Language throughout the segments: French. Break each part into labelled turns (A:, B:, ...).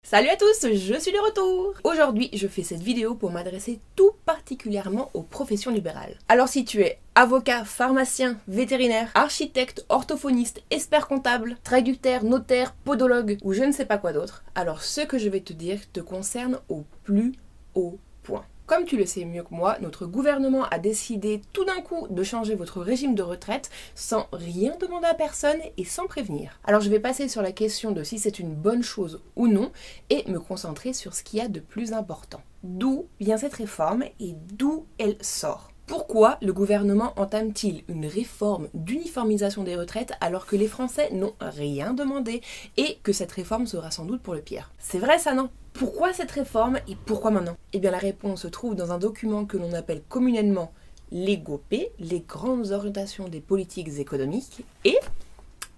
A: Salut à tous, je suis de retour. Aujourd'hui, je fais cette vidéo pour m'adresser tout particulièrement aux professions libérales. Alors si tu es avocat, pharmacien, vétérinaire, architecte, orthophoniste, expert comptable, traducteur, notaire, podologue ou je ne sais pas quoi d'autre, alors ce que je vais te dire te concerne au plus haut point. Comme tu le sais mieux que moi, notre gouvernement a décidé tout d'un coup de changer votre régime de retraite sans rien demander à personne et sans prévenir. Alors je vais passer sur la question de si c'est une bonne chose ou non et me concentrer sur ce qu'il y a de plus important. D'où vient cette réforme et d'où elle sort ? Pourquoi le gouvernement entame-t-il une réforme d'uniformisation des retraites alors que les Français n'ont rien demandé et que cette réforme sera sans doute pour le pire? C'est vrai ça, non? Pourquoi cette réforme et pourquoi maintenant? Eh bien la réponse se trouve dans un document que l'on appelle communément les GOP, les grandes orientations des politiques économiques, et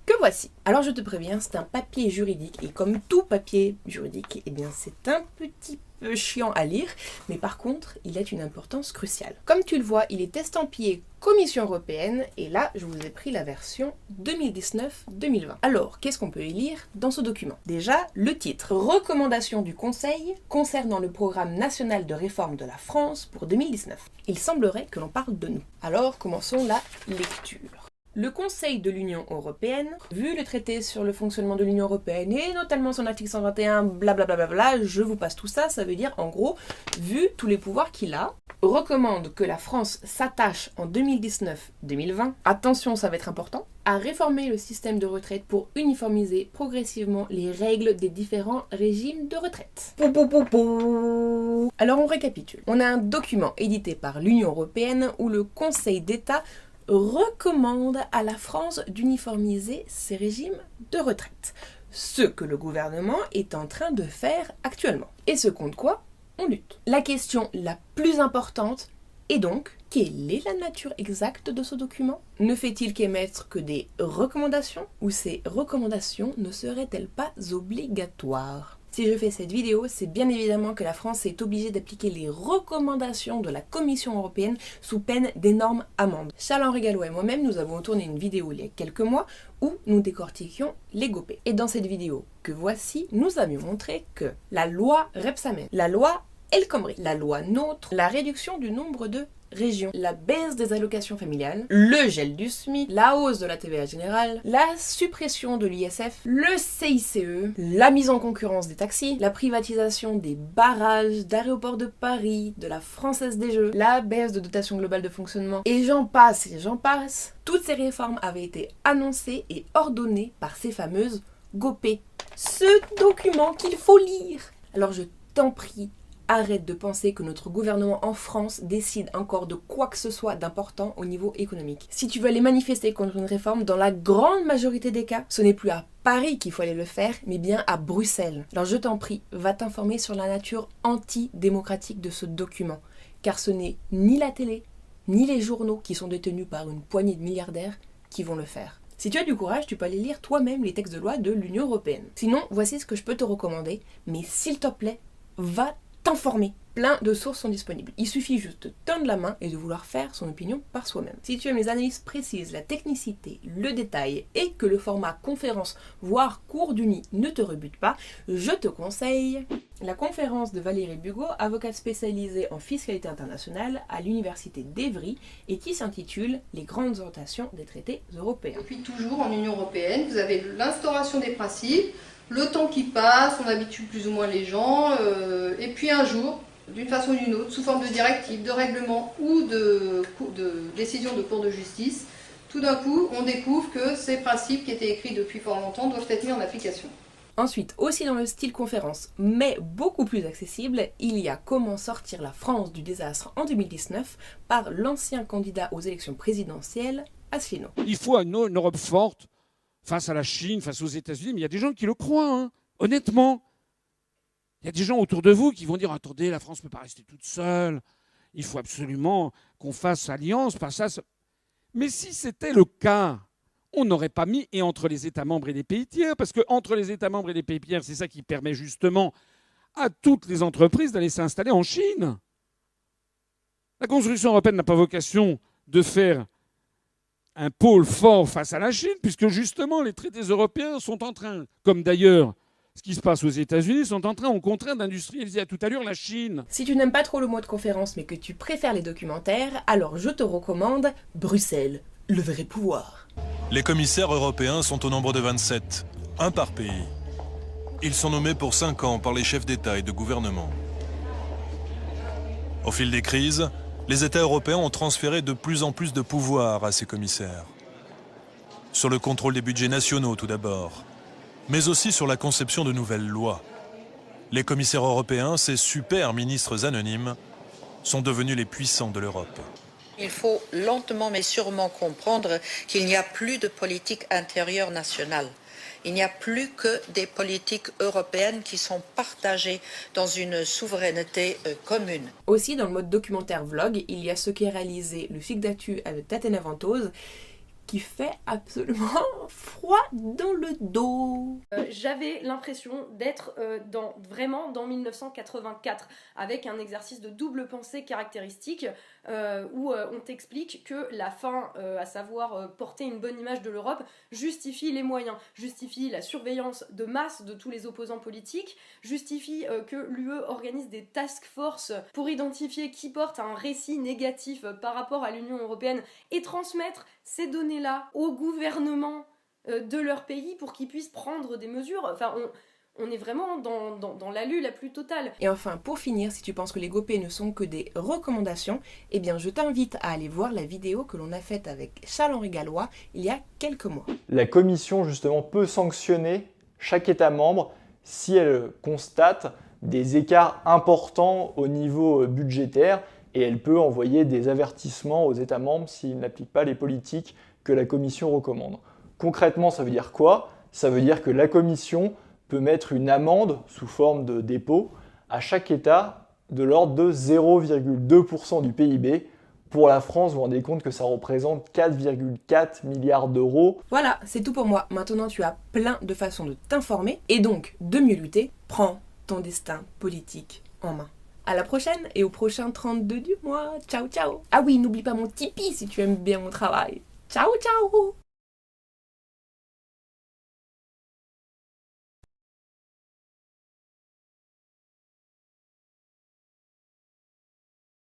A: que voici. Alors je te préviens, c'est un papier juridique et comme tout papier juridique, eh bien c'est un petit peu chiant à lire, mais par contre, il a une importance cruciale. Comme tu le vois, il est estampillé Commission européenne et là, je vous ai pris la version 2019-2020. Alors, qu'est-ce qu'on peut y lire dans ce document? Déjà, le titre. Recommandation du Conseil concernant le programme national de réforme de la France pour 2019. Il semblerait que l'on parle de nous. Alors, commençons la lecture. Le Conseil de l'Union européenne, vu le traité sur le fonctionnement de l'Union européenne et notamment son article 121, blablabla, je vous passe tout ça, ça veut dire en gros, vu tous les pouvoirs qu'il a, recommande que la France s'attache en 2019-2020, attention ça va être important, à réformer le système de retraite pour uniformiser progressivement les règles des différents régimes de retraite. Alors on récapitule. On a un document édité par l'Union européenne où le Conseil d'État recommande à la France d'uniformiser ses régimes de retraite. Ce que le gouvernement est en train de faire actuellement. Et ce contre quoi on lutte. La question la plus importante est donc, quelle est la nature exacte de ce document? Ne fait-il qu'émettre que des recommandations ou ces recommandations ne seraient-elles pas obligatoires? Si je fais cette vidéo, c'est bien évidemment que la France est obligée d'appliquer les recommandations de la Commission européenne sous peine d'énormes amendes. Charles-Henri Gallois et moi-même, nous avons tourné une vidéo il y a quelques mois où nous décortiquions les GOP. Et dans cette vidéo que voici, nous avions montré que la loi Rebsamen, la loi El Khomri, la loi NOTRe, la réduction du nombre de régions, la baisse des allocations familiales, le gel du SMIC, la hausse de la TVA générale, la suppression de l'ISF, le CICE, la mise en concurrence des taxis, la privatisation des barrages, d'aéroports de Paris, de la Française des Jeux, la baisse de dotation globale de fonctionnement, et j'en passe et j'en passe. Toutes ces réformes avaient été annoncées et ordonnées par ces fameuses GOP. Ce document qu'il faut lire. Alors je t'en prie, arrête de penser que notre gouvernement en France décide encore de quoi que ce soit d'important au niveau économique. Si tu veux aller manifester contre une réforme, dans la grande majorité des cas, ce n'est plus à Paris qu'il faut aller le faire, mais bien à Bruxelles. Alors je t'en prie, va t'informer sur la nature antidémocratique de ce document, car ce n'est ni la télé, ni les journaux qui sont détenus par une poignée de milliardaires qui vont le faire. Si tu as du courage, tu peux aller lire toi-même les textes de loi de l'Union européenne. Sinon, voici ce que je peux te recommander, mais s'il te plaît, va t'informer. Plein de sources sont disponibles. Il suffit juste de tendre la main et de vouloir faire son opinion par soi-même. Si tu aimes les analyses précises, la technicité, le détail et que le format conférence, voire cours d'uni ne te rebute pas, je te conseille la conférence de Valérie Bugot, avocate spécialisée en fiscalité internationale à l'université d'Evry et qui s'intitule « Les grandes orientations des traités européens ».
B: Depuis toujours en Union européenne, vous avez l'instauration des principes, le temps qui passe, on habitue plus ou moins les gens, et puis un jour, d'une façon ou d'une autre, sous forme de directive, de règlement ou de décision de cour de justice, tout d'un coup, on découvre que ces principes qui étaient écrits depuis fort longtemps doivent être mis en application.
A: Ensuite, aussi dans le style conférence, mais beaucoup plus accessible, il y a Comment sortir la France du désastre en 2019 par l'ancien candidat aux élections présidentielles, Asselineau.
C: Il faut une Europe forte face à la Chine, face aux États-Unis, mais il y a des gens qui le croient, hein, honnêtement. Il y a des gens autour de vous qui vont dire « Attendez, la France ne peut pas rester toute seule. Il faut absolument qu'on fasse alliance, pas ça. » Mais si c'était le cas, on n'aurait pas mis « et entre les États membres et les pays tiers », parce qu'entre les États membres et les pays tiers, c'est ça qui permet justement à toutes les entreprises d'aller s'installer en Chine. La construction européenne n'a pas vocation de faire un pôle fort face à la Chine, puisque justement les traités européens sont en train, comme d'ailleurs Ce qui se passe aux États-Unis sont en train, au contraire, d'industrialiser à toute allure la Chine.
A: Si tu n'aimes pas trop le mot de conférence mais que tu préfères les documentaires, alors je te recommande Bruxelles, le vrai pouvoir.
D: Les commissaires européens sont au nombre de 27, un par pays. Ils sont nommés pour 5 ans par les chefs d'État et de gouvernement. Au fil des crises, les États européens ont transféré de plus en plus de pouvoir à ces commissaires. Sur le contrôle des budgets nationaux tout d'abord, mais aussi sur la conception de nouvelles lois. Les commissaires européens, ces super ministres anonymes, sont devenus les puissants de l'Europe.
E: Il faut lentement mais sûrement comprendre qu'il n'y a plus de politique intérieure nationale. Il n'y a plus que des politiques européennes qui sont partagées dans une souveraineté commune.
A: Aussi, dans le mode documentaire vlog, il y a ce qui est réalisé le Flic d'Actu avec Tatiana Ventose, qui fait absolument froid dans le dos.
F: J'avais l'impression d'être vraiment dans 1984, avec un exercice de double pensée caractéristique, où on t'explique que la fin, à savoir porter une bonne image de l'Europe, justifie les moyens, justifie la surveillance de masse de tous les opposants politiques, justifie que l'UE organise des task force pour identifier qui porte un récit négatif par rapport à l'Union européenne et transmettre ces données-là au gouvernement de leur pays pour qu'ils puissent prendre des mesures. Enfin, on est vraiment dans l'ALU la plus totale.
A: Et enfin, pour finir, si tu penses que les GoP ne sont que des recommandations, eh bien je t'invite à aller voir la vidéo que l'on a faite avec Charles-Henri Gallois il y a quelques mois.
G: La Commission, justement, peut sanctionner chaque État membre si elle constate des écarts importants au niveau budgétaire et elle peut envoyer des avertissements aux États membres s'ils n'appliquent pas les politiques que la Commission recommande. Concrètement, ça veut dire quoi? Ça veut dire que la Commission peut mettre une amende sous forme de dépôt à chaque État de l'ordre de 0,2% du PIB. Pour la France, vous vous rendez compte que ça représente 4,4 milliards d'euros.
A: Voilà, c'est tout pour moi. Maintenant, tu as plein de façons de t'informer et donc de mieux lutter. Prends ton destin politique en main. À la prochaine et au prochain 32 du mois. Ciao, ciao. Ah oui, n'oublie pas mon Tipeee si tu aimes bien mon travail. Ciao, ciao.